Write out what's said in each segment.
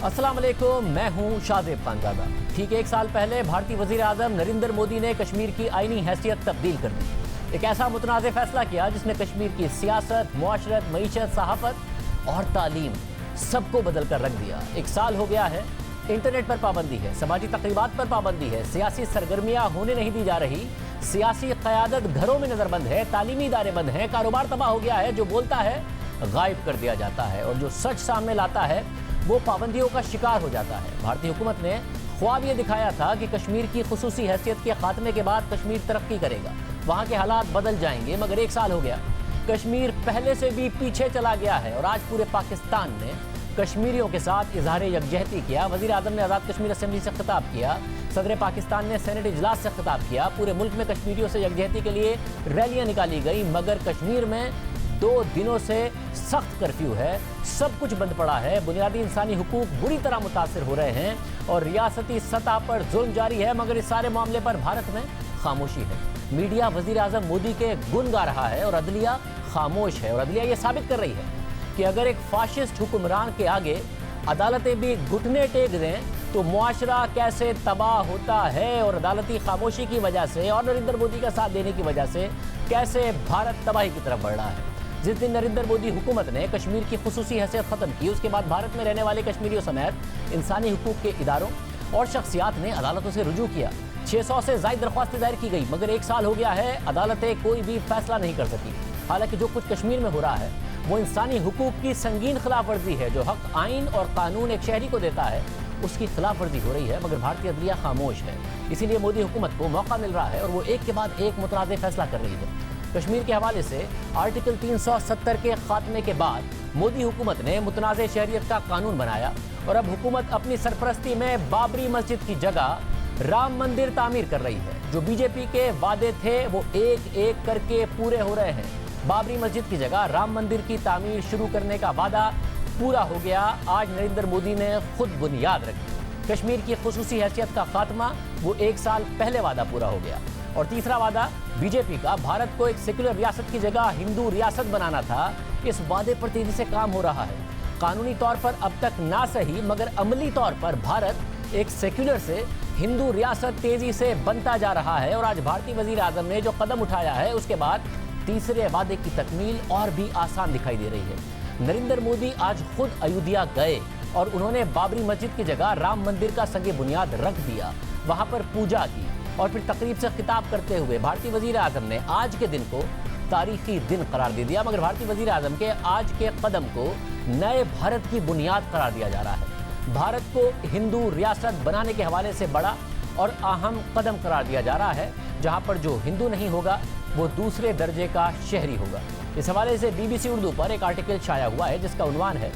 अस्सलाम वालेकुम, मैं हूं शाहजेब खानजादा। ठीक एक साल पहले भारतीय वजीर आजम नरेंद्र मोदी ने कश्मीर की आईनी हैसियत तब्दील कर दी। एक ऐसा मुतनाज़ फैसला किया जिसने कश्मीर की सियासत, मुआशरत, मईशत, सहाफत और तालीम सबको बदल कर रख दिया। एक साल हो गया है, इंटरनेट पर पाबंदी है, समाजी तकरीबात पर पाबंदी है, सियासी सरगर्मियाँ होने नहीं दी जा रही, सियासी क़यादत घरों में नज़रबंद है, तालीमी इदारे बंद हैं, कारोबार तबाह हो गया है। जो बोलता है गायब कर दिया जाता है और जो सच सामने लाता है वो पाबंदियों का शिकार हो जाता है। भारतीय हुकूमत ने ख्वाब ये दिखाया था कि कश्मीर की खुसूसी हैसियत के खात्मे के बाद कश्मीर तरक्की करेगा, वहाँ के हालात बदल जाएंगे, मगर एक साल हो गया, कश्मीर पहले से भी पीछे चला गया है और आज पूरे पाकिस्तान ने कश्मीरियों के साथ इजहार यकजहती किया। वज़ीर आज़म ने आज़ाद कश्मीर असेंबली से खिताब किया, सदर पाकिस्तान ने सेनेट इजलास से खिताब किया, पूरे मुल्क में कश्मीरियों से यकजहती के लिए रैलियाँ निकाली गई, मगर कश्मीर में 2 दिनों से सख्त कर्फ्यू है, सब कुछ बंद पड़ा है, बुनियादी इंसानी हुकूक बुरी तरह मुतासर हो रहे हैं और रियासती सतह पर जुल्म जारी है, मगर इस सारे मामले पर भारत में खामोशी है। मीडिया वज़ीर आज़म मोदी के गुण गा रहा है और अदलिया खामोश है और अदलिया ये साबित कर रही है कि अगर एक फाशिस्ट हुक्मरान के आगे अदालतें भी घुटने टेक दें तो मुआशरा कैसे तबाह होता है और अदालती खामोशी की वजह से और नरेंद्र मोदी का साथ देने की वजह से कैसे भारत तबाही की तरफ बढ़ रहा है। जिस दिन नरेंद्र मोदी हुकूमत ने कश्मीर की खुसूसी हैसियत ख़त्म की, उसके बाद भारत में रहने वाले कश्मीरियों समेत इंसानी हुकूक के इदारों और शख्सियात ने अदालतों से रुजू किया। 600 से ज़ायद दरख्वास्तें दायर की गई, मगर एक साल हो गया है, अदालतें कोई भी फैसला नहीं कर सकी। हालांकि जो कुछ कश्मीर में हो रहा है वो इंसानी हुकूक की संगीन खिलाफ वर्जी है। जो हक आइन और कानून एक शहरी को देता है उसकी खिलाफ वर्जी हो रही है, मगर भारतीय अदलिया खामोश है। इसीलिए मोदी हुकूमत को मौका मिल रहा है और वो एक के बाद एक मुतनाज़ फैसला कर रही है। कश्मीर के हवाले से आर्टिकल 370 के खात्मे के बाद मोदी हुकूमत ने मुतनाज़ शहरियत का कानून बनाया और अब हुकूमत अपनी सरपरस्ती में बाबरी मस्जिद की जगह राम मंदिर तामीर कर रही है। जो बीजेपी के वादे थे वो एक एक करके पूरे हो रहे हैं। बाबरी मस्जिद की जगह राम मंदिर की तामीर शुरू करने का वादा पूरा हो गया। आज नरेंद्र मोदी ने खुद बुनियाद रखी। कश्मीर की खुसूसी हैसियत का खात्मा वो एक साल पहले वादा पूरा हो गया। और तीसरा वादा बीजेपी का भारत को एक सेक्युलर रियासत की जगह हिंदू रियासत बनाना था, इस वादे पर तेजी से काम हो रहा है। कानूनी तौर पर अब तक ना सही मगर अमली तौर पर भारत एक सेक्युलर से हिंदू रियासत तेजी से बनता जा रहा है। और आज भारतीय वजीर आजम ने जो कदम उठाया है उसके बाद तीसरे वादे की तकमील और भी आसान दिखाई दे रही है। नरेंद्र मोदी आज खुद अयोध्या गए और उन्होंने बाबरी मस्जिद की जगह राम मंदिर का संगे बुनियाद रख दिया, वहां पर पूजा की और फिर तकरीब से खिताब करते हुए भारतीय वजीर आजम ने आज के दिन को तारीखी दिन करार दे दिया। मगर भारतीय वजीर आजम के आज के कदम को नए भारत की बुनियाद करार दिया जा रहा है। भारत को हिंदू रियासत बनाने के हवाले से बड़ा और अहम कदम करार दिया जा रहा है, जहां पर जो हिंदू नहीं होगा वो दूसरे दर्जे का शहरी होगा। इस हवाले से BBC उर्दू पर एक आर्टिकल छाया हुआ है जिसका उन्वान है,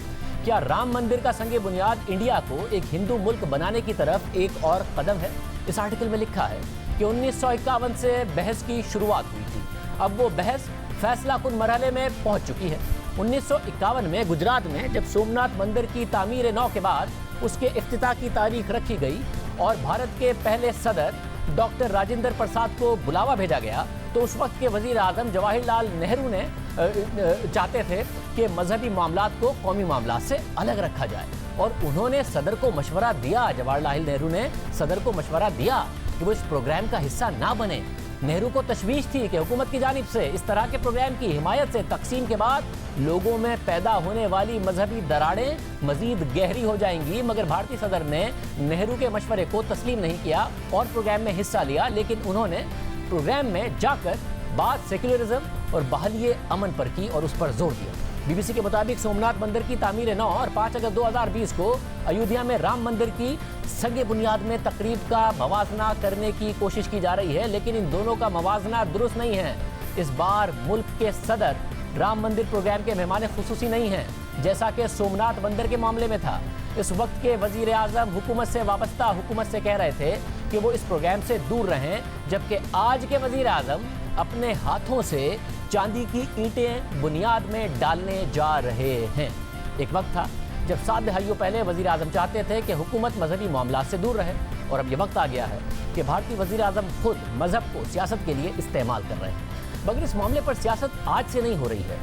क्या राम मंदिर का संगे बुनियाद इंडिया को एक हिंदू मुल्क बनाने की तरफ एक और कदम है। इस आर्टिकल में लिखा है कि 1951 से बहस की शुरुआत हुई थी, अब वो बहस फैसला कुन मरहले में पहुंच चुकी है। 1951 में गुजरात में जब सोमनाथ मंदिर की तामीर नौ के बाद उसके इफ्तिताह की तारीख रखी गई और भारत के पहले सदर डॉक्टर राजेंद्र प्रसाद को बुलावा भेजा गया, तो उस वक्त के वजीर आजम जवाहरलाल नेहरू ने चाहते थे कि मजहबी मामलात को कौमी मामलात से अलग रखा जाए और उन्होंने सदर को मशवरा दिया, जवाहरलाल नेहरू ने सदर को मशवरा दिया कि वो इस प्रोग्राम का हिस्सा ना बने। नेहरू को तशवीश थी कि हुकूमत की जानिब से इस तरह के प्रोग्राम की हिमायत से तकसीम के बाद लोगों में पैदा होने वाली मजहबी दरारें मजीद गहरी हो जाएंगी, मगर भारतीय सदर ने नेहरू के मशवरे को तस्लीम नहीं किया और प्रोग्राम में हिस्सा लिया। लेकिन उन्होंने प्रोग्राम में जाकर बात सेक्युलरिज्म और बहाली अमन पर की और उस पर जोर दिया। BBC के मुताबिक सोमनाथ मंदिर की तामीर नौ और 5 अगस्त 2020 को अयोध्या में राम मंदिर की संगे बुनियाद में तकरीब का मवाजना करने की कोशिश की जा रही है, लेकिन इन दोनों का मवाजना दुरुस्त नहीं है। इस बार मुल्क के सदर राम मंदिर प्रोग्राम के मेहमान खुसूसी नहीं हैं, जैसा कि सोमनाथ मंदिर के मामले में था। इस वक्त के वजीर आजम हुकूमत से वाबस्ता हुकूमत से कह रहे थे कि वो इस प्रोग्राम से दूर रहें, जबकि आज के वजीर आजम अपने हाथों से चांदी की ईंटें बुनियाद में डालने जा रहे हैं। एक वक्त था जब 7 दहाइयों पहले वजीर आजम चाहते थे कि हुकूमत मजहबी मामलात से दूर रहे, और अब ये वक्त आ गया है कि भारतीय वजीर आजम खुद मजहब को सियासत के लिए इस्तेमाल कर रहे हैं। मगर इस मामले पर सियासत आज से नहीं हो रही है,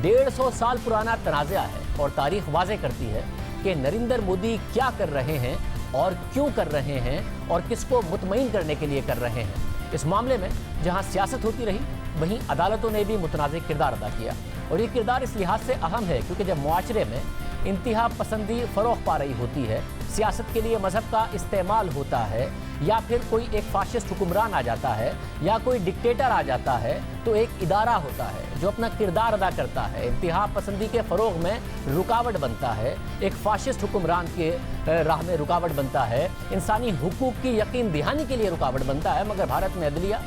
150 साल पुराना तनाज़ा है और तारीख वाज़े करती है کہ नरेंद्र मोदी क्या कर रहे हैं और क्यों कर रहे हैं और किसको मुतमईन करने के लिए कर रहे हैं। इस मामले में जहां सियासत होती रही, वहीं अदालतों ने भी मुतनाज़ किरदार अदा किया। और ये किरदार इस लिहाज से अहम है क्योंकि जब मुआशरे में इंतहा पसंदी फ़रोग़ पा रही होती है, सियासत के लिए मज़हब का इस्तेमाल होता है, या फिर कोई एक फाशिस्ट हुक्मरान आ जाता है या कोई डिक्टेटर आ जाता है, तो एक इदारा होता है जो अपना किरदार अदा करता है, इंतहा पसंदी के फ़रोग़ में रुकावट बनता है, एक फाशिस्ट हुक्मरान के राह में रुकावट बनता है, इंसानी हुकूक की यकीन दहानी के लिए रुकावट बनता है। मगर भारत में अदलिया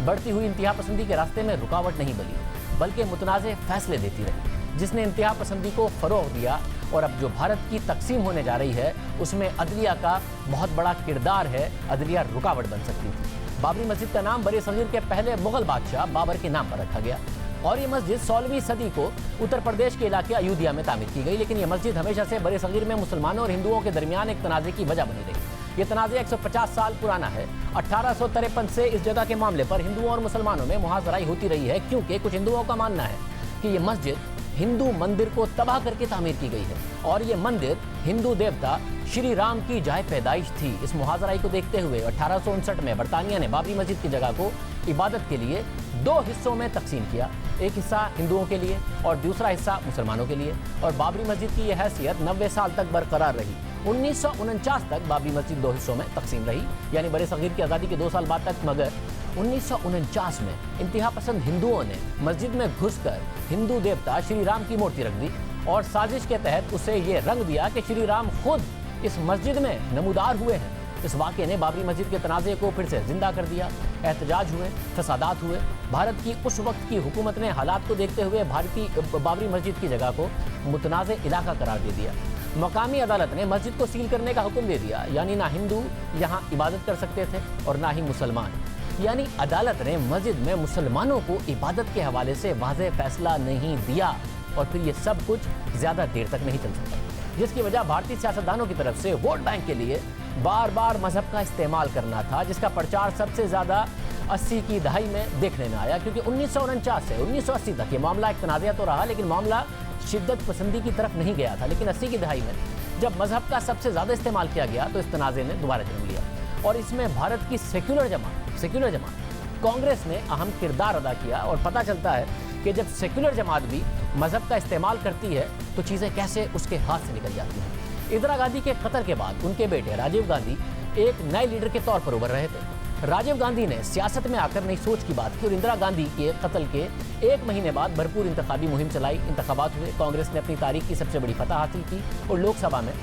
बढ़ती हुई इंतहा पसंदी के रास्ते में रुकावट नहीं बनी, बल्कि मुतनाज़े फैसले देती रही, जिसने इंतहा पसंदी को फ़रोग़ दिया। और अब जो भारत की तकसीम होने जा रही है, उसमें अदलिया का बहुत बड़ा किरदार है। अदलिया रुकावट बन सकती थी। बाबरी मस्जिद का नाम बरे सगीर के पहले मुगल बादशाह बाबर के नाम पर रखा गया और ये मस्जिद 16वीं सदी को उत्तर प्रदेश के इलाके अयोध्या में तामीर की गई। लेकिन ये मस्जिद हमेशा से बरे सगीर में मुसलमानों और हिंदुओं के दरमियान एक तनाज़े की वजह बनी रही। ये तनाज़ा 150 साल पुराना है। 1853 से इस जगह के मामले पर हिंदुओं और मुसलमानों में मुहाज़राई होती रही है, क्योंकि कुछ हिंदुओं का मानना है कि ये मस्जिद हिंदू मंदिर को तबाह करके तामीर की गई है और ये मंदिर हिंदू देवता श्री राम की जाए पैदाइश थी। इस मुहाज़राई को देखते हुए 1859 में बरतानिया ने बाबरी मस्जिद की जगह को इबादत के लिए 2 हिस्सों में तकसीम किया, एक हिस्सा हिंदुओं के लिए और दूसरा हिस्सा मुसलमानों के लिए। और बाबरी मस्जिद की यह हैसियत 90 साल तक बरकरार रही। 1949 तक बाबरी मस्जिद 2 हिस्सों में तकसीम रही, यानी बरे सगीर की आज़ादी के 2 साल बाद तक। मगर 1949 में इंतहा पसंद हिंदुओं ने मस्जिद में घुसकर हिंदू देवता श्री राम की मूर्ति रख दी और साजिश के तहत उसे ये रंग दिया कि श्री राम खुद इस मस्जिद में नमूदार हुए हैं। इस वाक़े ने बाबरी मस्जिद के तनाज़े को फिर से जिंदा कर दिया। एहतजाज हुए, फसादात हुए। भारत की उस वक्त की हुकूमत ने हालात को देखते हुए भारतीय बाबरी मस्जिद की जगह को मुतनाज़े इलाका करार दे दिया। मकामी अदालत ने मस्जिद को सील करने का हुक्म दे दिया, यानी ना हिंदू यहाँ इबादत कर सकते थे और ना ही मुसलमान। यानी अदालत ने मस्जिद में मुसलमानों को इबादत के हवाले से वाज़ेह फैसला नहीं दिया और फिर ये सब कुछ ज़्यादा देर तक नहीं चल सकता, जिसकी वजह भारतीय सियासतदानों की तरफ से वोट बैंक के लिए बार बार मजहब का इस्तेमाल करना था, जिसका प्रचार सबसे ज़्यादा 80 की दहाई में देखने में आया। क्योंकि 1949 से 1980 तक ये मामला एक तनाज़ा तो रहा, लेकिन मामला शिद्दत पसंदी की तरफ नहीं गया था। लेकिन 80 की दहाई में जब मजहब का सबसे ज़्यादा इस्तेमाल किया गया तो इस तनाज़े ने दोबारा जन्म लिया और इसमें भारत की सेक्युलर जमात कांग्रेस ने अहम किरदार अदा किया। और पता चलता है कि जब सेक्युलर जमात भी मजहब का इस्तेमाल करती है तो चीज़ें कैसे उसके हाथ से निकल जाती हैं। इंदिरा गांधी के कत्ल के बाद उनके बेटे राजीव गांधी एक नए लीडर के तौर पर उभर रहे थे। राजीव गांधी ने सियासत में आकर नई सोच की बात की और इंदिरा गांधी के कत्ल के 1 महीने बाद भरपूर इंतखाबी मुहिम चलाई। इंतखाबात हुए, कांग्रेस ने अपनी तारीख की सबसे बड़ी फतह हासिल की और लोकसभा में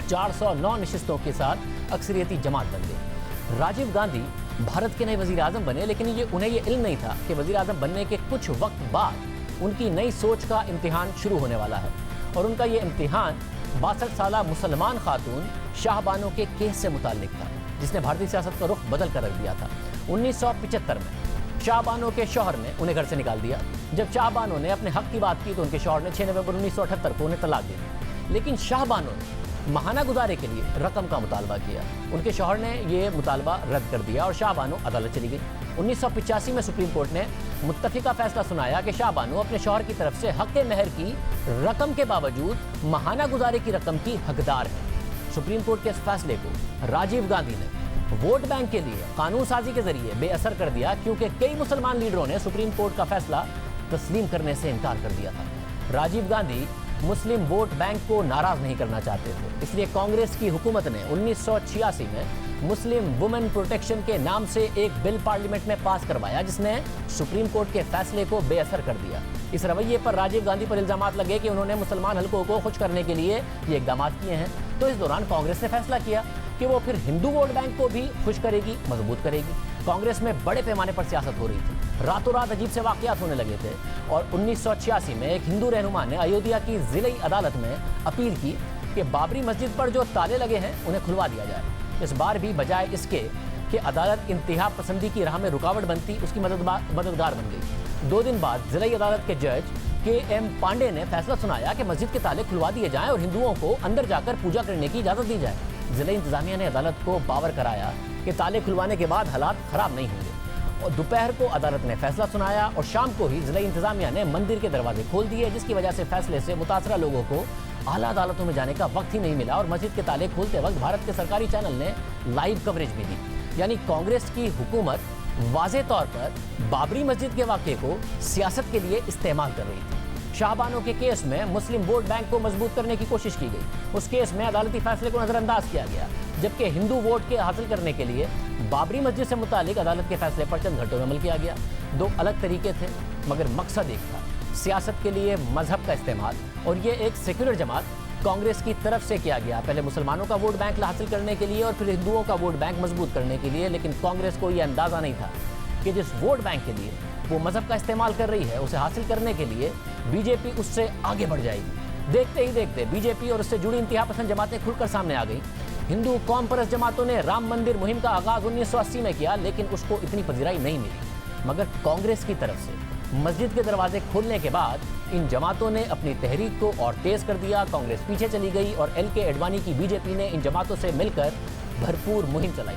409 नशिस्तों के साथ अक्सरियती जमात बन गई। राजीव गांधी भारत के नए वज़ीर आज़म बने, लेकिन उन्हें ये इल्म नहीं था कि वज़ीर आज़म बनने के कुछ वक्त बाद उनकी नई सोच का इम्तिहान शुरू होने वाला है। और उनका ये इम्तिहान 62 साला मुसलमान खातून शाहबानो के केस से मुताल्लिक था, जिसने भारतीय सियासत का रुख बदल कर रख दिया था। 1975 में शाहबानो के शौहर ने उन्हें घर से निकाल दिया। जब शाहबानो ने अपने हक की बात की तो उनके शौहर ने 6 नवंबर 1978 को उन्हें तलाक दे दी। लेकिन शाहबानो ने महाना गुजारे के लिए रकम का मुतालबा किया। उनके शौहर ने ये मुतालबा रद्द कर दिया और शाहबानो अदालत चली गई। 1985 में सुप्रीम कोर्ट ने मुत्तफिका फैसला सुनाया कि शाहबानो अपने शौहर की तरफ से हक महर की रकम के बावजूद महाना गुजारे की रकम की हकदार है। सुप्रीम कोर्ट के इस फैसले को राजीव गांधी ने वोट बैंक के लिए कानून साजी के जरिए बेअसर कर दिया, क्योंकि कई मुसलमान लीडरों ने सुप्रीम कोर्ट का फैसला तस्लीम करने से इनकार कर दिया था। राजीव गांधी मुस्लिम वोट बैंक को नाराज नहीं करना चाहते थे, इसलिए कांग्रेस की हुकूमत ने 1986 में मुस्लिम वुमेन प्रोटेक्शन के नाम से एक बिल पार्लियामेंट में पास करवाया, जिसने सुप्रीम कोर्ट के फैसले को बेअसर कर दिया। इस रवैये पर राजीव गांधी पर इल्जामात लगे कि उन्होंने मुसलमान हलकों को खुश करने के लिए ये इकदाम किए हैं। तो इस दौरान कांग्रेस ने फैसला किया कि वो फिर हिंदू वोट बैंक को भी खुश करेगी, मजबूत करेगी। कांग्रेस में बड़े पैमाने पर सियासत हो रही थी, रातों रात अजीब से वाकयात होने लगे थे और 1986 में एक हिंदू रहनुमा ने अयोध्या की जिले अदालत में अपील की कि बाबरी मस्जिद पर जो ताले लगे हैं उन्हें खुलवा दिया जाए। इस बार भी बजाय इसके कि अदालत इंतहा पसंदी की राह में रुकावट बनती, उसकी मददगार बन गई। 2 दिन बाद जिले अदालत के जज KM पांडे ने फैसला सुनाया कि मस्जिद के ताले खुलवा दिए जाएं और हिंदुओं को अंदर जाकर पूजा करने की इजाज़त दी जाए। जिला इंतजामिया ने अदालत को बावर कराया कि ताले खुलवाने के बाद हालात खराब नहीं होंगे और दोपहर को अदालत ने फैसला सुनाया और शाम को ही जिला इंतजामिया ने मंदिर के दरवाजे खोल दिए, जिसकी वजह से फैसले से मुतासरा लोगों को आला अदालतों में जाने का वक्त ही नहीं मिला और मस्जिद के ताले खोलते वक्त भारत के सरकारी चैनल ने लाइव कवरेज भी दी। यानी कांग्रेस की हुकूमत वाज़े तौर पर बाबरी मस्जिद के वाक़े को सियासत के लिए इस्तेमाल कर रही थी। शाहबानो के केस में मुस्लिम वोट बैंक को मजबूत करने की कोशिश की गई। उस केस में अदालती फैसले को नजरअंदाज किया गया, जबकि हिंदू वोट के हासिल करने के लिए बाबरी मस्जिद से मुतालिक अदालत के फैसले पर चंद घंटों में अमल किया गया। दो अलग तरीके थे, मगर मकसद एक था, सियासत के लिए मजहब का इस्तेमाल। और ये एक सेक्युलर जमात कांग्रेस की तरफ से किया गया, पहले मुसलमानों का वोट बैंक हासिल करने के लिए और फिर हिंदुओं का वोट बैंक मजबूत करने के लिए। लेकिन कांग्रेस को यह अंदाजा नहीं था कि जिस वोट बैंक के लिए वो मजहब का इस्तेमाल कर रही है, उसे हासिल करने के लिए बीजेपी उससे आगे बढ़ जाएगी। देखते ही देखते बीजेपी और उससे जुड़ी इंतहा पसंद जमातें खुलकर सामने आ गई। हिंदू कौम परस्त जमातों ने राम मंदिर मुहिम का आगाज 1980 में किया, लेकिन उसको इतनी पजीराई नहीं मिली। मगर कांग्रेस की तरफ से मस्जिद के दरवाजे खोलने के बाद इन जमातों ने अपनी तहरीक को और तेज कर दिया। कांग्रेस पीछे चली गई और LK अडवाणी की बीजेपी ने इन जमातों से मिलकर भरपूर मुहिम चलाई।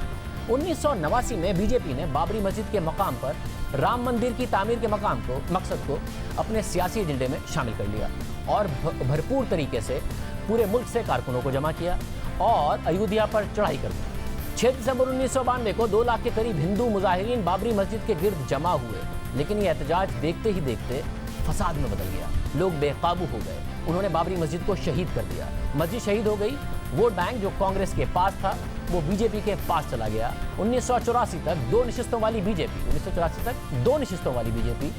1989 में बीजेपी ने बाबरी मस्जिद के मकाम पर राम मंदिर की तामीर के मकसद को अपने सियासी एजेंडे में शामिल कर लिया और भरपूर तरीके से पूरे मुल्क से कारकुनों को जमा किया और अयोध्या पर चढ़ाई कर दी। 6 दिसंबर 1992 को 2 लाख के करीब हिंदू मुजाहिरीन बाबरी मस्जिद के गिर्द जमा हुए, लेकिन ये एहतजाज देखते ही देखते फसाद में बदल गया। लोग बेकाबू हो गए, उन्होंने बाबरी मस्जिद को शहीद कर दिया। मस्जिद शहीद हो गई, वोट बैंक जो कांग्रेस के पास था वो बीजेपी के पास चला गया। 1984 तक दो निशिस्तों वाली बीजेपी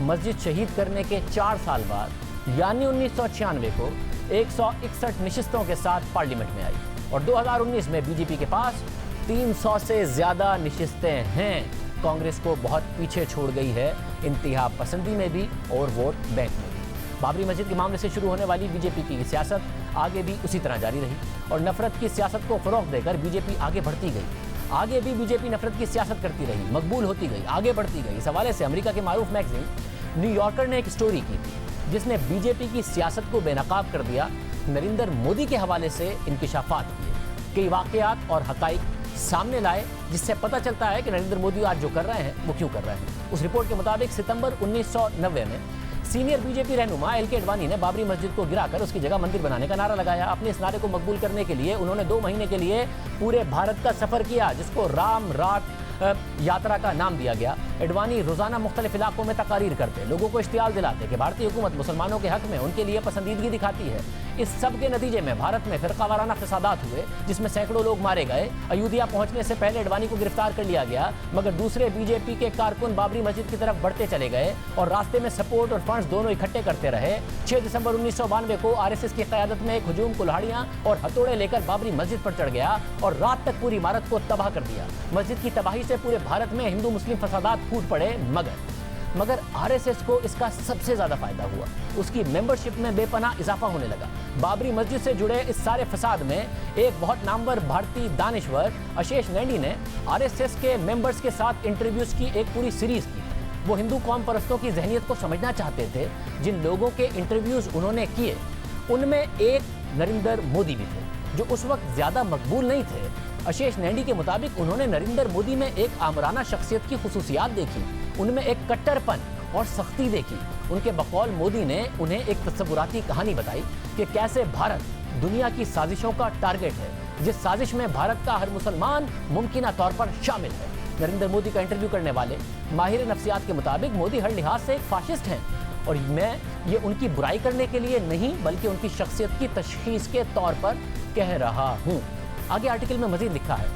मस्जिद शहीद करने के 4 साल बाद यानी 1996 को 161 निशिस्तों के साथ पार्लियामेंट में आई और 2019 में बीजेपी के पास 300 से ज्यादा निशिस्तें हैं। कांग्रेस को बहुत पीछे छोड़ गई है इंतहा पसंदी में भी और वोट बैंक में भी। बाबरी मस्जिद के मामले से शुरू होने वाली बीजेपी की सियासत आगे भी उसी तरह जारी रही और नफरत की सियासत को फरोग देकर बीजेपी आगे बढ़ती गई। आगे भी बीजेपी नफरत की सियासत करती रही, मकबूल होती गई, आगे बढ़ती गई। इस हवाले से अमेरिका के मारूफ मैगजीन न्यूयॉर्कर ने एक स्टोरी की थी जिसने बीजेपी की सियासत को बेनकाब कर दिया। नरेंद्र मोदी के हवाले से इंकिशाफात किए, कई वाकयात और हकाइक सामने लाए, जिससे पता चलता है कि नरेंद्र मोदी आज जो कर रहे हैं वो क्यों कर रहे हैं। उस रिपोर्ट के मुताबिक सितंबर 1990 में सीनियर बीजेपी रहनुमा LK अडवाणी ने बाबरी मस्जिद को गिराकर उसकी जगह मंदिर बनाने का नारा लगाया। अपने इस नारे को मकबूल करने के लिए उन्होंने 2 महीने के लिए पूरे भारत का सफर किया, जिसको राम रात यात्रा का नाम दिया गया। अडवाणी रोजाना मुख्तलिफ इलाकों में तकारीर करते, लोगों को इश्तियाल दिलाते कि भारतीय हुकूमत मुसलमानों के हक में उनके लिए पसंदीदगी दिखाती है। इस सब के नतीजे में भारत में फिरकावाराना फसादात हुए, जिसमें सैकड़ों लोग मारे गए। अयोध्या पहुंचने से पहले अडवाणी को गिरफ्तार कर लिया गया, मगर दूसरे बीजेपी के कारकुन बाबरी मस्जिद की तरफ बढ़ते चले गए और रास्ते में सपोर्ट और फंड्स दोनों इकट्ठे करते रहे। 6 दिसंबर 1992 को RSS की क़यादत में एक हुजूम कुल्हाड़ियां और हथौड़े लेकर बाबरी मस्जिद पर चढ़ गया और रात तक पूरी इमारत को तबाह कर दिया। मस्जिद की तबाही से पूरे भारत में हिंदू मुस्लिम फसादात फूट पड़े, मगर RSS को इसका सबसे ज्यादा फायदा हुआ। उसकी मेंबरशिप में बेपनाह इजाफा होने लगा। बाबरी मस्जिद से जुड़े इस सारे फसाद में एक बहुत नामवर भारतीय दानिश्वर अशेष नैंडी ने RSS के मेंबर्स के साथ इंटरव्यूज की एक पूरी सीरीज की। वो हिंदू कौम परस्तों की जहनियत को समझना चाहते थे। जिन लोगों के इंटरव्यूज उन्होंने किए उनमें एक नरेंद्र मोदी भी थे, जो उस वक्त ज्यादा मकबूल नहीं थे। अशेष नैंडी के मुताबिक उन्होंने नरेंद्र मोदी में एक आमराना शख्सियत की खुसूसियात देखी, उनमें एक कट्टरपन और सख्ती देखी। उनके बकौल मोदी ने उन्हें एक तस्वुराती कहानी बताई कि कैसे भारत दुनिया की साजिशों का टारगेट है, जिस साजिश में भारत का हर मुसलमान मुमकिना तौर पर शामिल है। नरेंद्र मोदी का इंटरव्यू करने वाले माहिर नफ्सियात के मुताबिक मोदी हर लिहाज से एक फाशिस्ट हैं और मैं ये उनकी बुराई करने के लिए नहीं बल्कि उनकी शख्सियत की तशखीस के तौर पर कह रहा हूँ। आगे आर्टिकल में मजीद लिखा है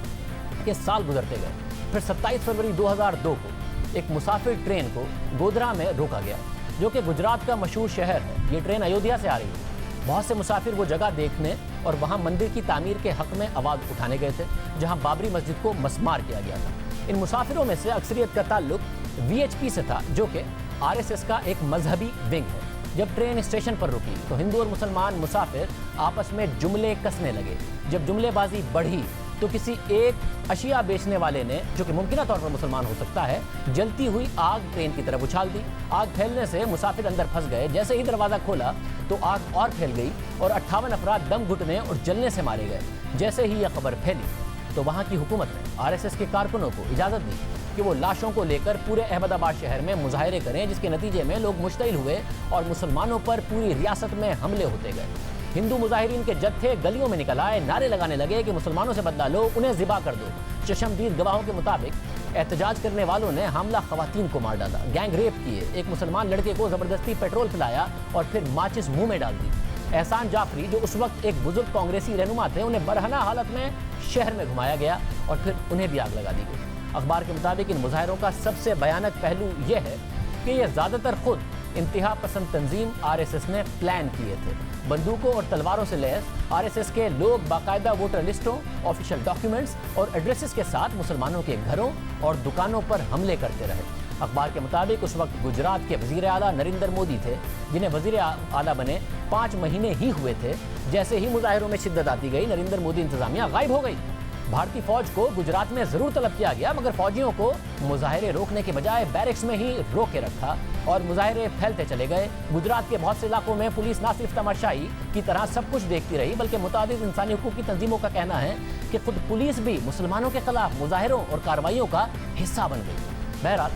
कि साल गुजरते गए, फिर 27 फरवरी 2002 को एक मुसाफिर ट्रेन को गोधरा में रोका गया, जो कि गुजरात का मशहूर शहर है। ये ट्रेन अयोध्या से आ रही थी। बहुत से मुसाफिर वो जगह देखने और वहाँ मंदिर की तामीर के हक में आवाज़ उठाने गए थे, जहाँ बाबरी मस्जिद को मस्मार किया गया था। इन मुसाफिरों में से अक्सरियत का ताल्लुक VHP से था, जो कि RSS का एक मजहबी विंग है। जब ट्रेन स्टेशन पर रुकी तो हिंदू और मुसलमान मुसाफिर आपस में जुमले कसने लगे। जब जुमलेबाजी बढ़ी तो किसी एक अशिया बेचने वाले ने, जो कि मुमकिना तौर पर मुसलमान हो सकता है, जलती हुई आग ट्रेन की तरफ उछाल दी। आग फैलने से मुसाफिर अंदर फंस गए। जैसे ही दरवाज़ा खोला तो आग और फैल गई और 58 अफराद दम घुटने और जलने से मारे गए। जैसे ही यह खबर फैली तो वहाँ की हुकूमत ने RSS के कारकुनों को इजाज़त दी कि वो लाशों को लेकर पूरे अहमदाबाद शहर में मुजाहरे करें, जिसके नतीजे में लोग मुश्तइल हुए और मुसलमानों पर पूरी रियासत में हमले होते गए। हिंदू मुजाहिरीन के जत्थे गलियों में निकल आए, नारे लगाने लगे कि मुसलमानों से बदला लो, उन्हें ज़िबा कर दो। चश्मदीद गवाहों के मुताबिक एहतजाज करने वालों ने हमला खवातीन को मार डाला, गैंग रेप किए, एक मुसलमान लड़के को ज़बरदस्ती पेट्रोल पिलाया और फिर माचिस मुंह में डाल दी। एहसान जाफरी, जो उस वक्त एक बुजुर्ग कांग्रेसी रहनुमा थे, उन्हें बरहना हालत में शहर में घुमाया गया और फिर उन्हें भी आग लगा दी गई। अखबार के मुताबिक इन मुजाहिरों का सबसे भयानक पहलू यह है कि ये ज़्यादातर खुद इंतहा पसंद तंजीम आरएसएस ने प्लान किए थे। बंदूकों और तलवारों से लैस आरएसएस के लोग बाकायदा वोटर लिस्टों, ऑफिशियल डॉक्यूमेंट्स और एड्रेसेस के साथ मुसलमानों के घरों और दुकानों पर हमले करते रहे। अखबार के मुताबिक उस वक्त गुजरात के वजीर आला नरेंद्र मोदी थे, जिन्हें वजीर आला बने 5 महीने ही हुए थे। जैसे ही मुजाहिरों में शिद्दत आती गई, नरेंद्र मोदी इंतजामिया गायब हो गई। भारतीय फौज को गुजरात में जरूर तलब किया गया, मगर फौजियों को मुजाहिरे रोकने के बजाय बैरक्स में ही रोक के रखा और मुजाहिरे फैलते चले गए। गुजरात के बहुत से इलाकों में पुलिस न सिर्फ तमाशाई की तरह सब कुछ देखती रही, बल्कि मुतादिद इंसानी हुकूक की तंजीमों का कहना है कि खुद पुलिस भी मुसलमानों के खिलाफ मुजाहिरों और कार्रवाइयों का हिस्सा बन गई। बहरहाल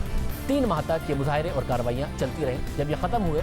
3 माह तक ये मुजाहिरे और कार्रवाइयाँ चलती रहीं। जब ये ख़त्म हुए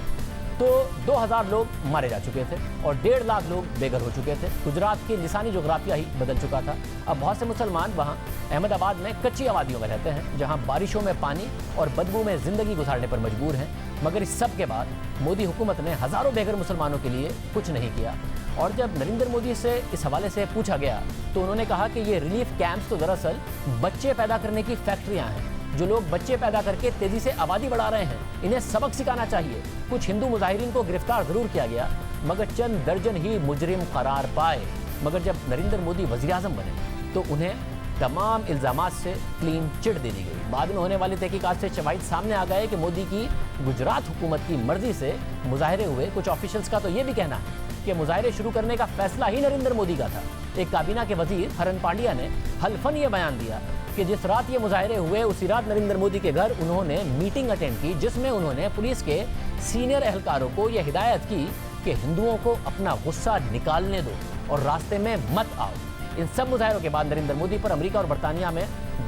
तो 2000 लोग मारे जा चुके थे और 1.5 लाख लोग बेघर हो चुके थे। गुजरात की लिसानी जोग्राफिया ही बदल चुका था। अब बहुत से मुसलमान वहाँ अहमदाबाद में कच्ची आबादियों में रहते हैं, जहाँ बारिशों में पानी और बदबू में ज़िंदगी गुजारने पर मजबूर हैं। मगर इस सब के बाद मोदी हुकूमत ने हज़ारों बेघर मुसलमानों के लिए कुछ नहीं किया। और जब नरेंद्र मोदी से इस हवाले से पूछा गया तो उन्होंने कहा कि ये रिलीफ कैंप्स तो दरअसल बच्चे पैदा करने की फैक्ट्रियाँ हैं। जो लोग बच्चे पैदा करके तेजी से आबादी बढ़ा रहे हैं, इन्हें सबक सिखाना चाहिए। कुछ हिंदू मुजाहिरीन को गिरफ्तार जरूर किया गया, मगर चंद दर्जन ही मुजरिम करार पाए। मगर जब नरेंद्र मोदी वज़ीर आज़म बने तो उन्हें तमाम इल्ज़ामात से क्लीन चिट दे दी गई। बाद में होने वाली तहकीकात से शवाहिद सामने आ गए कि मोदी की गुजरात हुकूमत की मर्जी से मुजाहिरे हुए। कुछ ऑफिशियल्स का तो ये भी कहना है कि मुजाहिरे शुरू करने का फैसला ही नरेंद्र मोदी का था। एक काबीना के वजीर हरन पांड्या ने हल्फन ये बयान दिया कि जिस रात ये मुजाहिरे हुए उसी रात नरेंद्र मोदी के घर उन्होंने मीटिंग अटेंड की, जिसमें उन्होंने पुलिस के सीनियर एहलकारों को यह हिदायत की कि हिंदुओं को अपना गुस्सा निकालने दो और रास्ते में मत आओ। इन सब मुजाहिरों के बाद नरेंद्र मोदी पर अमेरिका और बरतानिया में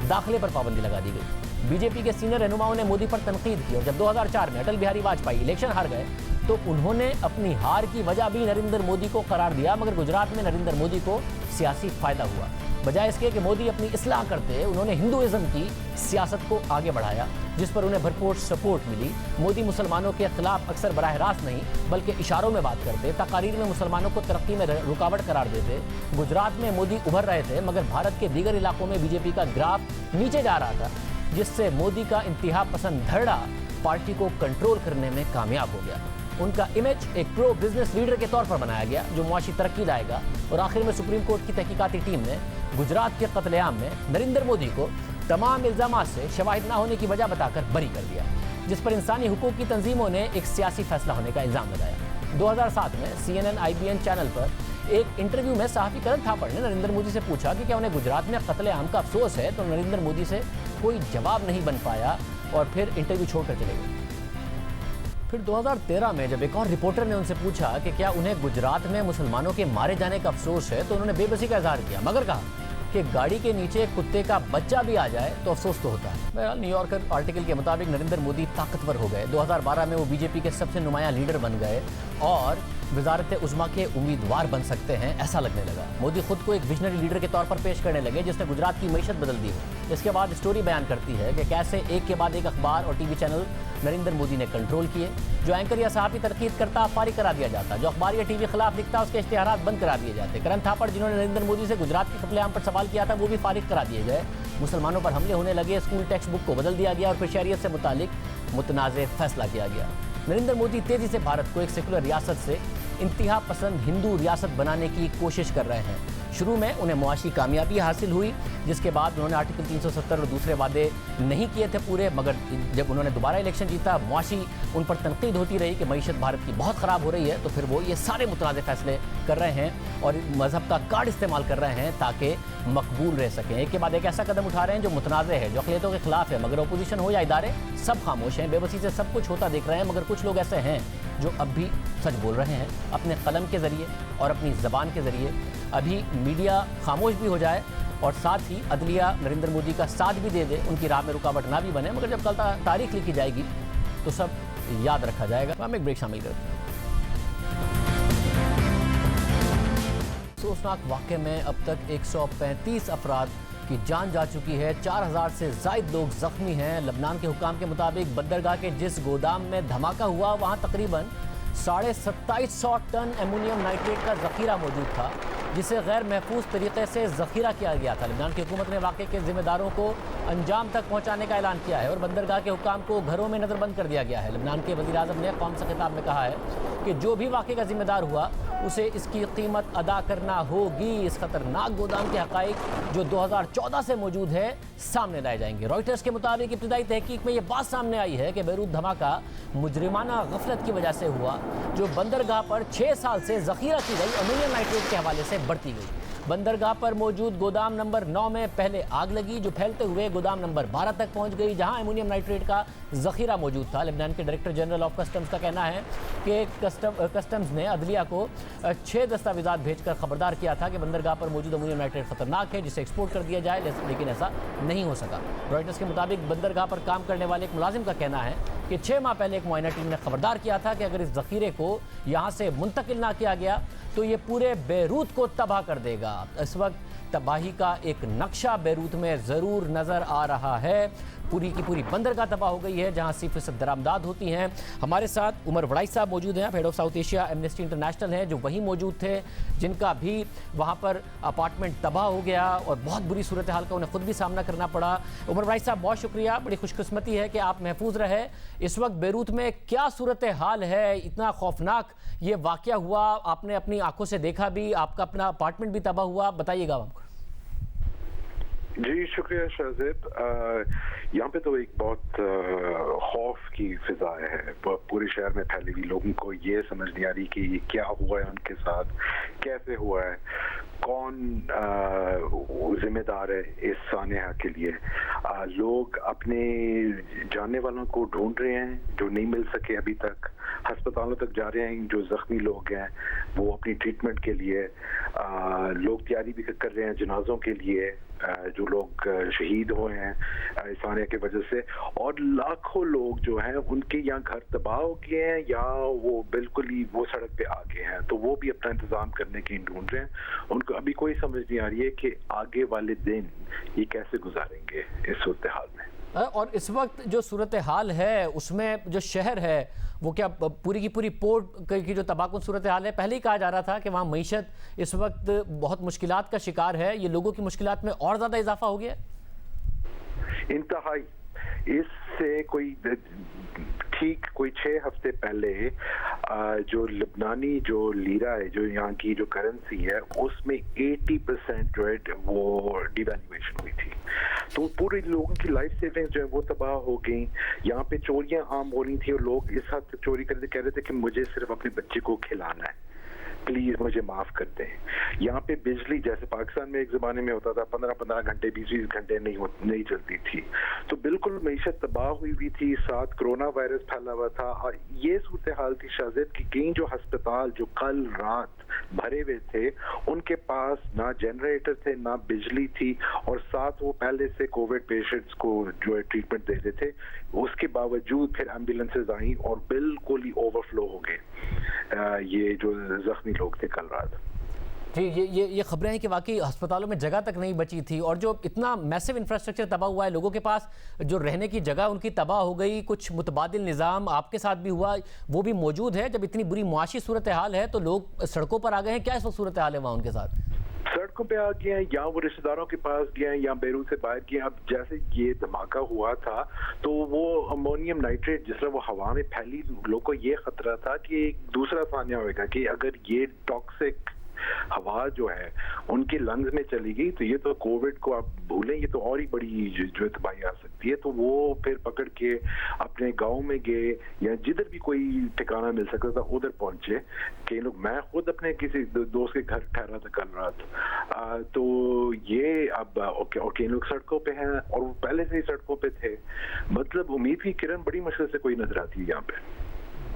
दाखिले पर पाबंदी लगा दी गई। बीजेपी के सीनियर रहनुमाओं ने मोदी पर तनकीद की और जब 2004 में अटल बिहारी वाजपेयी इलेक्शन हार गए तो उन्होंने अपनी हार की वजह भी नरेंद्र मोदी को करार दिया। मगर गुजरात में नरेंद्र मोदी को सियासी फायदा हुआ। बजाय इसके कि मोदी अपनी इस्लाह करते, उन्होंने हिंदुइज्म की सियासत को आगे बढ़ाया, जिस पर उन्हें भरपूर सपोर्ट मिली। मोदी मुसलमानों के खिलाफ अक्सर बराह रास्त नहीं बल्कि इशारों में बात करते, तकारीर में मुसलमानों को तरक्की में रुकावट करार देते। गुजरात में मोदी उभर रहे थे, मगर भारत के दीगर इलाकों में बीजेपी का ग्राफ नीचे जा रहा था, जिससे मोदी का इंतहा पसंद धड़ा पार्टी को कंट्रोल करने में कामयाब हो गया। उनका इमेज एक प्रो बिजनेस लीडर के तौर पर बनाया गया, जो मुआशी तरक्की लाएगा। और आखिर में सुप्रीम कोर्ट की तहकीकाती टीम ने गुजरात के कत्लेआम में नरेंद्र मोदी को तमाम इल्जामात से शवाहिद न होने की वजह बताकर बरी कर दिया, जिस पर इंसानी हुकूक की तंजीमों ने एक सियासी फैसला होने का इल्जाम लगाया। 2007 में CNN IBN चैनल पर एक इंटरव्यू में सहाफ़ी करण थापड़ ने नरेंद्र मोदी से पूछा कि क्या उन्हें गुजरात में कत्लेआम का अफसोस है, तो नरेंद्र मोदी से कोई जवाब नहीं बन पाया और फिर इंटरव्यू छोड़कर चले गए। फिर 2013 में जब एक और रिपोर्टर ने उनसे पूछा कि क्या उन्हें गुजरात में मुसलमानों के मारे जाने का अफसोस है, तो उन्होंने बेबसी का इजहार किया, मगर कहा कि गाड़ी के नीचे कुत्ते का बच्चा भी आ जाए तो अफसोस तो होता है। बहरहाल न्यूयॉर्कर आर्टिकल के मुताबिक नरेंद्र मोदी ताकतवर हो गए। 2012 में वो बीजेपी के सबसे नुमाया लीडर बन गए और वजारत उज़्मा के उम्मीदवार बन सकते हैं, ऐसा लगने लगा। मोदी खुद को एक विजनरी लीडर के तौर पर पेश करने लगे, जिसने गुजरात की मईशत बदल दी है। इसके बाद स्टोरी बयान करती है कि कैसे एक के बाद एक अखबार और टीवी चैनल नरेंद्र मोदी ने कंट्रोल किए। जो एंकर या सहाफ़ी तरकीद करता फारिग करा दिया जाता, जो अखबार या टीवी खिलाफ लिखता उसके इश्तिहारात बंद करा दिए जाते। करण थापड़, जिन्होंने नरेंद्र मोदी से गुजरात के कत्लेआम पर सवाल किया था, वो भी फारिग करा दिए गए। मुसलमानों पर हमले होने लगे, स्कूल टेक्स्ट बुक को बदल दिया गया और फिर शरीयत से मुतालिक मुतनाज़ फैसला किया गया। नरेंद्र मोदी तेज़ी से भारत को एक सेकुलर रियासत से इंतहा पसंद हिंदू रियासत बनाने की कोशिश कर रहे हैं। शुरू में उन्हें मुआशी कामयाबी हासिल हुई, जिसके बाद उन्होंने आर्टिकल 370 और दूसरे वादे नहीं किए थे पूरे। मगर जब उन्होंने दोबारा इलेक्शन जीता, मुआशी उन पर तनकीद होती रही कि मईशत भारत की बहुत ख़राब हो रही है, तो फिर वो ये सारे मुतनाज़ फैसले कर रहे हैं और मज़हब का कार्ड इस्तेमाल कर रहे हैं ताकि मकबूल रह सकें। एक के बाद एक ऐसा कदम उठा रहे हैं जो मुतनाज़ है, जो अक़लियतों के खिलाफ है, मगर अपोजिशन हो या इदारे सब खामोश हैं, बेबसी से सब कुछ होता देख रहे हैं। मगर कुछ लोग ऐसे हैं जो अब भी सच बोल रहे हैं अपने कलम के ज़रिए और अपनी ज़बान के ज़रिए। अभी मीडिया खामोश भी हो जाए और साथ ही अदलिया नरेंद्र मोदी का साथ भी दे दे, उनकी राह में रुकावट ना भी बने, मगर जब कल तारीख लिखी जाएगी तो सब याद रखा जाएगा। हम एक ब्रेक शामिल करते हैं। افسوسناک واقعے میں اب تک 135 افراد کی جان جا چکی ہے، 4000 سے زائد لوگ زخمی ہیں۔ لبنان کے حکام کے مطابق بندرگاہ کے جس گودام میں دھماکہ ہوا وہاں تقریباً 2750 ٹن ایمونیم نائٹریٹ کا ذخیرہ موجود تھا، جسے غیر محفوظ طریقے سے ذخیرہ کیا گیا تھا۔ لبنان کی حکومت نے واقعے کے ذمہ داروں کو انجام تک پہنچانے کا اعلان کیا ہے اور بندرگاہ کے حکام کو گھروں میں نظر بند کر دیا گیا ہے۔ لبنان کے وزیر اعظم نے قوم سے خطاب میں کہا ہے کہ جو بھی واقعے کا ذمہ دار ہوا اسے اس کی قیمت ادا کرنا ہوگی۔ اس خطرناک گودام کے حقائق جو 2014 سے موجود ہے سامنے لائے جائیں گے۔ رائٹرز کے مطابق ابتدائی تحقیق میں یہ بات سامنے آئی ہے کہ بیروت دھماکہ مجرمانہ غفلت کی وجہ سے ہوا، جو بندرگاہ پر 6 سال سے ذخیرہ کی گئی امونیم نائٹریٹ کے حوالے سے بڑھتی گئی۔ بندرگاہ پر موجود گودام نمبر 9 میں پہلے آگ لگی جو پھیلتے ہوئے گودام نمبر 12 تک پہنچ گئی، جہاں ایمونیم نائٹریٹ کا ذخیرہ موجود تھا۔ لبنان کے ڈائریکٹر جنرل آف کسٹمز کا کہنا ہے کہ کسٹمز نے عدلیہ کو 6 دستاویزات بھیج کر خبردار کیا تھا کہ بندرگاہ پر موجود امونیم نائٹریٹ خطرناک ہے، جسے ایکسپورٹ کر دیا جائے، لیکن ایسا نہیں ہو سکا۔ رائٹرز کے مطابق بندرگاہ پر کام کرنے والے ایک ملازم کا کہنا ہے کہ 6 ماہ پہلے ایک معائنہ ٹیم نے خبردار کیا تھا کہ اگر اس ذخیرے کو یہاں سے منتقل نہ کیا گیا تو یہ پورے بیروت کو تباہ کر دے گا۔ اس وقت تباہی کا ایک نقشہ بیروت میں ضرور نظر آ رہا ہے۔ پوری کی پوری بندرگاہ تباہ ہو گئی ہے جہاں 80% درآمدات ہوتی ہیں۔ ہمارے ساتھ عمر وڑائی صاحب موجود ہیں، head of South Asia Amnesty International ہیں، جو وہیں موجود تھے، جن کا بھی وہاں پر اپارٹمنٹ تباہ ہو گیا اور بہت بری صورتحال کا انہیں خود بھی سامنا کرنا پڑا۔ عمر وڑائی صاحب بہت شکریہ، بڑی خوش قسمتی ہے کہ آپ محفوظ رہے۔ اس وقت بیروت میں کیا صورتحال ہے؟ اتنا خوفناک یہ واقعہ ہوا، آپ نے اپنی آنکھوں سے دیکھا بھی، آپ کا اپنا اپارٹمنٹ بھی تباہ ہوا، بتائیے گا ہم کو۔ جی شکریہ شاہزیب۔ یہاں پہ تو ایک بہت خوف کی فضا ہے پورے شہر میں پھیلی ہوئی۔ لوگوں کو یہ سمجھ نہیں آ رہی کہ یہ کیا ہوا ہے ان کے ساتھ، کیسے ہوا ہے، کون ذمہ دار ہے اس سانحہ کے لیے۔ لوگ اپنے جاننے والوں کو ڈھونڈ رہے ہیں جو نہیں مل سکے ابھی تک، ہسپتالوں تک جا رہے ہیں جو زخمی لوگ ہیں وہ اپنی ٹریٹمنٹ کے لیے، لوگ تیاری بھی کر رہے ہیں جنازوں کے لیے جو لوگ شہید ہوئے ہیں اس سانحہ کی وجہ سے، اور لاکھوں لوگ جو ہیں ان کے یہاں گھر تباہ ہو گئے ہیں یا وہ بالکل ہی وہ سڑک پہ آ گئے ہیں، تو وہ بھی اپنا انتظام کرنے کی ڈھونڈ رہے ہیں۔ ان کو ابھی کوئی سمجھ نہیں آ رہی ہے کہ آگے والے دن یہ کیسے گزاریں گے اس صورتحال میں۔ اور اس وقت جو صورتحال ہے اس میں جو شہر ہے وہ کیا پوری کی پوری پورٹ کی جو تباہ کن صورتحال ہے؟ پہلے ہی کہا جا رہا تھا کہ وہاں معیشت اس وقت بہت مشکلات کا شکار ہے، یہ لوگوں کی مشکلات میں اور زیادہ اضافہ ہو گیا؟ انتہائی، اس سے کوئی 6 ہفتے پہلے جو لبنانی جو لیرہ ہے، جو یہاں کی جو کرنسی ہے، اس میں 80% جو ہے وہ ڈی ویلیویشن ہوئی تھی، تو پورے لوگوں کی لائف سیونگز جو ہے وہ تباہ ہو گئیں۔ یہاں پہ چوریاں عام ہو رہی تھیں اور لوگ اس حد تک چوری کرتے کہہ رہے تھے کہ مجھے صرف اپنے بچے کو کھلانا ہے، پلیز مجھے معاف کر دیں۔ یہاں پہ بجلی جیسے پاکستان میں ایک زمانے میں ہوتا تھا 15 گھنٹے 20 گھنٹے نہیں چلتی تھی، تو بالکل معیشت تباہ ہوئی تھی، ساتھ کرونا وائرس پھیلا ہوا تھا۔ اور یہ صورتحال تھی شاہزیب کی کئی جو ہسپتال جو کل رات بھرے ہوئے تھے ان کے پاس نہ جنریٹر تھے نہ بجلی تھی، اور ساتھ وہ پہلے سے کووڈ پیشنٹس کو جو ہے ٹریٹمنٹ دے رہے تھے، اس کے باوجود پھر ایمبولینسز آئیں اور بالکل ہی اوور فلو ہو گئے یہ جو زخمی لوگ تھے کل رات۔ جی یہ خبریں ہیں کہ واقعی ہسپتالوں میں جگہ تک نہیں بچی تھی، اور جو اتنا میسو انفراسٹرکچر تباہ ہوا ہے، لوگوں کے پاس جو رہنے کی جگہ ان کی تباہ ہو گئی۔ کچھ متبادل نظام آپ کے ساتھ بھی ہوا، وہ بھی موجود ہے۔ جب اتنی بری معاشی صورتحال ہے تو لوگ سڑکوں پر آ گئے ہیں، کیا اس وقت صورتحال ہے وہاں ان کے ساتھ؟ سڑکوں پہ آ گئے ہیں یا وہ رشتہ داروں کے پاس گئے ہیں یا بیروت سے باہر گئے ہیں۔ اب جیسے یہ دھماکہ ہوا تھا تو وہ امونیم نائٹریٹ جس طرح وہ ہوا میں پھیلی، لوگوں کو یہ خطرہ تھا کہ ایک دوسرا سانحہ ہوئے گا کہ اگر یہ ٹاکسک ہوا جو ہے ان کے لنگز میں چلی گئی تو یہ تو کووڈ کو آپ بھولیں، یہ تو اور ہی بڑی جو تباہی آ سکتی ہے۔ تو وہ پھر پکڑ کے اپنے گاؤں میں گئے یا جدھر بھی کوئی ٹھکانہ مل سکتا تھا ادھر پہنچے۔ کہ لوگ، میں خود اپنے کسی دوست کے گھر ٹھہرا تھا کل رات، تو یہ اب کئی لوگ سڑکوں پہ ہیں اور وہ پہلے سے ہی سڑکوں پہ تھے۔ مطلب امید کی کرن بڑی مشکل سے کوئی نظر آتی ہے یہاں پہ۔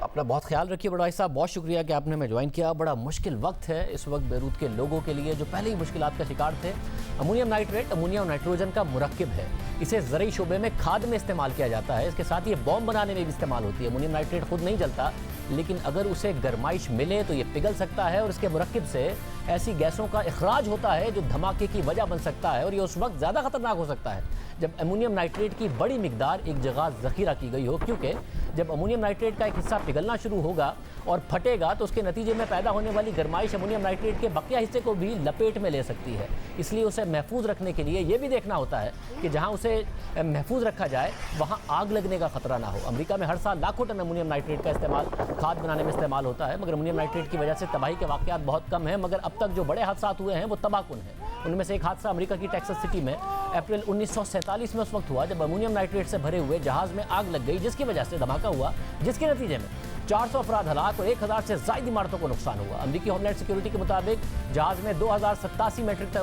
اپنا بہت خیال رکھیے بڑائی صاحب، بہت شکریہ کہ آپ نے ہمیں جوائن کیا۔ بڑا مشکل وقت ہے اس وقت بیروت کے لوگوں کے لیے جو پہلے ہی مشکلات کا شکار تھے۔ امونیم نائٹریٹ امونیم نائٹروجن کا مرکب ہے، اسے زرعی شعبے میں کھاد میں استعمال کیا جاتا ہے، اس کے ساتھ یہ بم بنانے میں بھی استعمال ہوتی ہے۔ امونیم نائٹریٹ خود نہیں جلتا، لیکن اگر اسے گرمائش ملے تو یہ پگھل سکتا ہے اور اس کے مرکب سے ایسی گیسوں کا اخراج ہوتا ہے جو دھماکے کی وجہ بن سکتا ہے، اور یہ اس وقت زیادہ خطرناک ہو سکتا ہے جب امونیم نائٹریٹ کی بڑی مقدار ایک جگہ ذخیرہ کی گئی ہو، کیونکہ جب امونیم نائٹریٹ کا ایک حصہ پگھلنا شروع ہوگا اور پھٹے گا تو اس کے نتیجے میں پیدا ہونے والی گرمائش امونیم نائٹریٹ کے بقیہ حصے کو بھی لپیٹ میں لے سکتی ہے۔ اس لیے اسے محفوظ رکھنے کے لیے یہ بھی دیکھنا ہوتا ہے کہ جہاں اسے محفوظ رکھا جائے وہاں آگ لگنے کا خطرہ نہ ہو۔ امریکہ میں ہر سال لاکھوں ٹن امونیم نائٹریٹ کا استعمال کھاد بنانے میں استعمال ہوتا ہے، مگر امونیم نائٹریٹ کی وجہ سے تباہی کے واقعات بہت کم ہیں، مگر اب تک جو بڑے حادثات ہوئے ہیں وہ تباہ کن ہیں۔ ان میں سے ایک حادثہ امریکہ کی ٹیکساس سٹی میں اپریل 1947 میں اس وقت ہوا جب امونیم نائٹریٹ سے بھرے ہوئے جہاز میں آگ لگ گئی، جس کی وجہ سے دھماکہ ہوا، جس کے نتیجے میں 400 افراد ہلاک اور 1000 سے زائد عمارتوں کو نقصان ہوا۔ امریکی ہوم لینڈ سیکیورٹی کے مطابق جہاز میں 2087 میٹرک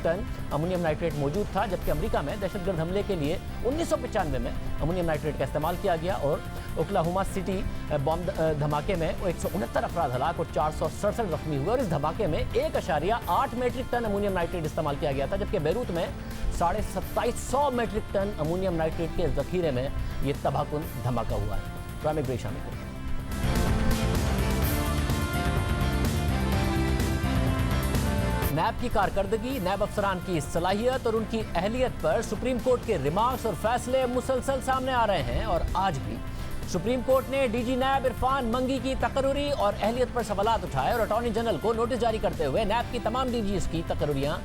ٹن امونیم نائٹریٹ موجود تھا، جبکہ امریکہ میں دہشت گرد حملے کے لیے 1995 میں امونیم نائٹریٹ کا استعمال کیا گیا اور اوکلاہوما سٹی بم دھماکے میں 169 افراد ہلاک اور 467 زخمی ہوئے، اور اس دھماکے میں 1.8 میٹرک ٹن امونیم نائٹریٹ استعمال کیا گیا تھا، جبکہ بیروت میں 2750 میٹرک ٹن امونیم نائٹریٹ کے ذخیرے میں یہ تباہ کن دھماکہ ہوا ہے۔ پرائم بریک شامل کریں۔ نیب کی کارکردگی، نیب افسران کی صلاحیت اور ان کی اہلیت پر سپریم کورٹ کے ریمارکس اور فیصلے مسلسل سامنے آ رہے ہیں، اور آج بھی سپریم کورٹ نے ڈی جی نیب عرفان منگی کی تقرری اور اہلیت پر سوالات اٹھائے اور اٹارنی جنرل کو نوٹس جاری کرتے ہوئے نیب کی تمام ڈی جیز کی تقرریاں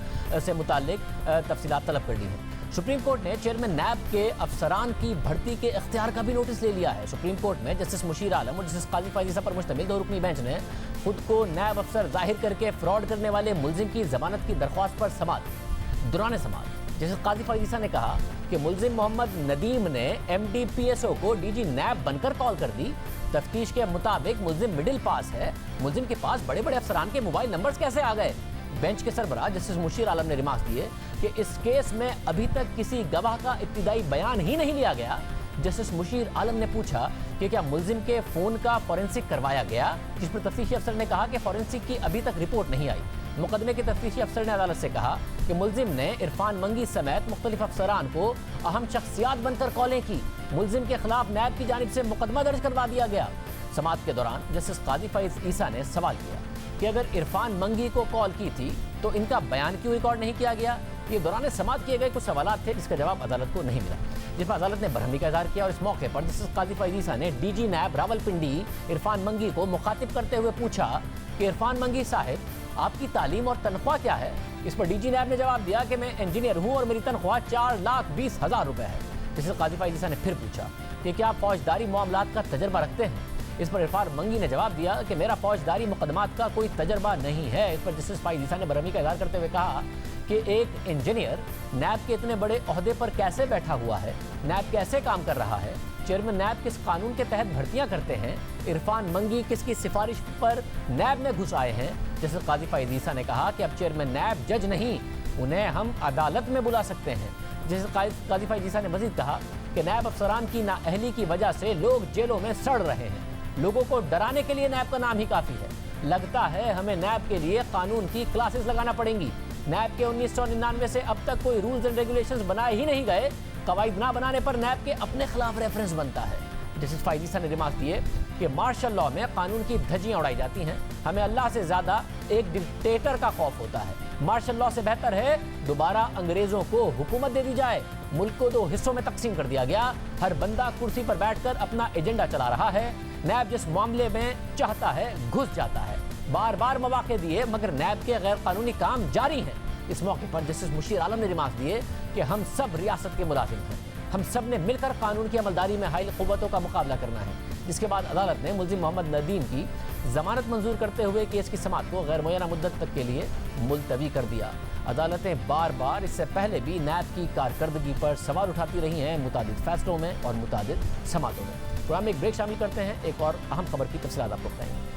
سے متعلق تفصیلات طلب کر لی ہیں۔ سپریم کورٹ نے چیئرمین نیب کے افسران کی بھرتی کے اختیار کا بھی نوٹس لے لیا ہے۔ سپریم کورٹ میں جسٹس مشیر عالم اور جسٹس قاضی فائز عیسیٰ پر مشتمل 2 رکنی بینچ نے خود کو نیب افسر ظاہر کر کے فراڈ کرنے والے ملزم کی ضمانت کی درخواست پر سماعت دوران سماعت جسٹس قاضی فائز عیسیٰ نے کہا کہ ملزم محمد ندیم نے M D P S O کو ڈی جی نیب بن کر کال کر دی۔ تفتیش کے مطابق ملزم مڈل پاس ہے، ملزم کے پاس بڑے بڑے افسران کے موبائل نمبرز کیسے آ گئے؟ بینچ کے سربراہ جسٹس مشیر عالم نے ریمارکس دیے کہ اس کیس میں ابھی تک کسی گواہ کا ابتدائی بیان ہی نہیں لیا گیا۔ جسٹس مشیر عالم نے پوچھا کہ کیا ملزم کے فون کا فورینسک کروایا گیا، جس پر تفتیشی افسر نے کہا کہ فورینسک کی ابھی تک رپورٹ نہیں آئی۔ مقدمے کے تفتیشی افسر نے عدالت سے کہا کہ ملزم نے عرفان منگی سمیت مختلف افسران کو اہم شخصیات بن کر کالیں کی۔ ملزم کے خلاف نیب کی جانب سے مقدمہ درج کروا دیا گیا۔ سماعت کے دوران جسٹس قاضی فائز عیسیٰ نے سوال کیا کہ اگر عرفان منگی کو کال کی تھی تو ان کا بیان کیوں ریکارڈ نہیں کیا گیا؟ یہ دوران سماعت کیے گئے کچھ سوالات تھے جس کا جواب عدالت کو نہیں ملا، جس پر عدالت نے برہمی کا اظہار کیا، اور اس موقع پر جسٹس قاضی فائز عیسیٰ نے D G NAB Rawalpindi Irfan Mangi کو مخاطب کرتے ہوئے پوچھا کہ عرفان منگی صاحب آپ کی تعلیم اور تنخواہ کیا ہے؟ اس پر ڈی جی نیب نے جواب دیا کہ میں انجینئر ہوں اور میری تنخواہ 4,20,000 روپے ہے۔ جسٹس قاضی فائز عیسیٰ نے پھر پوچھا کہ کیا آپ فوجداری معاملات کا تجربہ رکھتے ہیں؟ اس پر عرفان منگی نے جواب دیا کہ میرا فوجداری مقدمات کا کوئی تجربہ نہیں ہے۔ اس پر جسٹس فائز عیسیٰ نے برہمی کا اظہار کرتے ہوئے کہا کہ ایک انجینئر نیب کے اتنے بڑے عہدے پر کیسے بیٹھا ہوا ہے، نیب کیسے کام کر رہا ہے، چیئرمین نیب کس قانون کے تحت بھرتیاں کرتے ہیں، عرفان منگی کس کی سفارش پر نیب میں گھس آئے ہیں۔ جسٹس قاضی فائز عیسیٰ نے کہا کہ اب چیئرمین نیب جج نہیں، انہیں ہم عدالت میں بلا سکتے ہیں۔ جسٹس قاضی فائز عیسیٰ نے مزید کہا کہ نیب افسران کی نااہلی کی وجہ سے لوگ جیلوں میں سڑ رہے ہیں، لوگوں کو ڈرانے کے لیے نیب کا نام ہی کافی ہے۔ لگتا ہے ہمیں نیب کے لیے قانون کی کلاسز لگانا پڑیں گی۔ نیب کے 1999 سے اب تک کوئی رولز اینڈ ریگولیشنز بنائے ہی نہیں گئے، قواعد نہ بنانے پر نیب کے اپنے خلاف ریفرنس بنتا ہے۔ جسٹس فائز عیسیٰ نے ریمارک دیے کہ مارشل لاء میں قانون کی دھجیاں اڑائی جاتی ہیں، ہمیں اللہ سے زیادہ ایک ڈکٹیٹر کا خوف ہوتا ہے۔ مارشل لاء سے بہتر ہے دوبارہ انگریزوں کو حکومت دے دی جائے۔ ملک کو 2 حصوں میں تقسیم کر دیا گیا، ہر بندہ کرسی پر بیٹھ کر اپنا ایجنڈا چلا رہا ہے، نیب جس معاملے میں چاہتا ہے گھس جاتا ہے۔ بار بار مواقع دیے مگر نیب کے غیر قانونی کام جاری ہیں۔ اس موقع پر جسٹس مشیر عالم نے ریمارک دیے کہ ہم سب ریاست کے ملازم ہیں، ہم سب نے مل کر قانون کی عملداری میں حائل قوتوں کا مقابلہ کرنا ہے۔ جس کے بعد عدالت نے ملزم محمد ندیم کی ضمانت منظور کرتے ہوئے کیس کی سماعت کو غیر معینہ مدت تک کے لیے ملتوی کر دیا۔ عدالتیں بار بار اس سے پہلے بھی نیب کی کارکردگی پر سوال اٹھاتی رہی ہیں متعدد فیصلوں میں اور متعدد سماعتوں میں۔ پروگرام میں ایک بریک شامل کرتے ہیں، ایک اور اہم خبر کی تفصیلات آپ کو بتائیں گے۔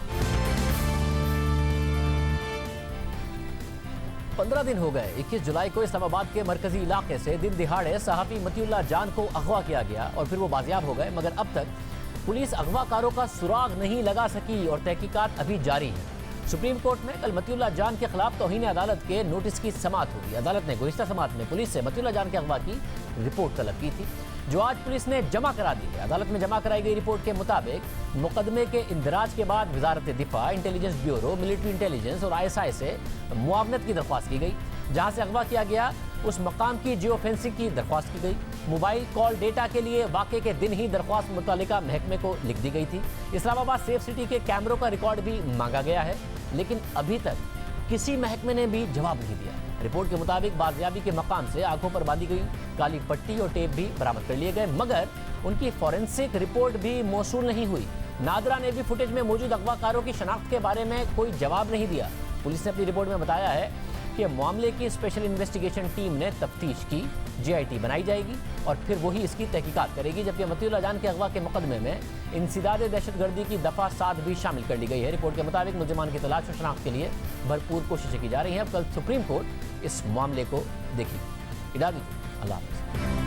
15 دن ہو گئے 21 جولائی کو اسلام آباد کے مرکزی علاقے سے دن دہاڑے صحافی متی اللہ جان کو اغوا کیا گیا اور پھر وہ بازیاب ہو گئے، مگر اب تک پولیس اغوا کاروں کا سراغ نہیں لگا سکی اور تحقیقات ابھی جاری ہیں۔ सुप्रीम कोर्ट में कल मतीउल्लाह जान के खिलाफ तौहीन अदालत के नोटिस की समाअत होगी। अदालत ने गुज़िश्ता समाअत में पुलिस से मतीउल्लाह जान के अगवा की रिपोर्ट तलब की थी, जो आज पुलिस ने जमा करा दी है। अदालत में जमा कराई गई रिपोर्ट के मुताबिक मुकदमे के इंदराज के बाद वजारत दिफा, इंटेलिजेंस ब्यूरो, मिलिट्री इंटेलिजेंस और ISI से मुआवनत की दरख्वास्त की गई। जहाँ से अगवा किया गया उस मकाम की जियो फेंसिंग की दरख्वास्त की गई। मोबाइल कॉल डेटा के लिए वाक़े के दिन ही दरख्वास्त मुतल्लिका महकमे को लिख दी गई थी। इस्लामाबाद सेफ सिटी के कैमरों का रिकॉर्ड भी मांगा गया है, लेकिन अभी तक किसी महकमे ने भी जवाब नहीं दिया। रिपोर्ट के मुताबिक बाजियाबी के मकाम से आंखों पर बांधी गई काली पट्टी और टेप भी बरामद कर लिए गए, मगर उनकी फॉरेंसिक रिपोर्ट भी मौसूल नहीं हुई। नादरा ने भी फुटेज में मौजूद अगवाकारों की शनाख्त के बारे में कोई जवाब नहीं दिया। पुलिस ने अपनी रिपोर्ट में बताया है कि मामले की स्पेशल इन्वेस्टिगेशन टीम ने तफ्तीश की, GIT बनाई जाएगी और फिर वही इसकी तहकीकात करेगी। जबकि मतीउल्लाह जान के अगवा के मुकदमे में इंसिदाद दहशतगर्दी की दफ़ा 7 भी शामिल कर ली गई है। रिपोर्ट के मुताबिक मुलजिमान की तलाश और शनाख्त के लिए भरपूर कोशिशें की जा रही हैं। अब कल सुप्रीम कोर्ट इस मामले को देखेगी। इजाज़त दीजिए, अल्लाह हाफ़िज़।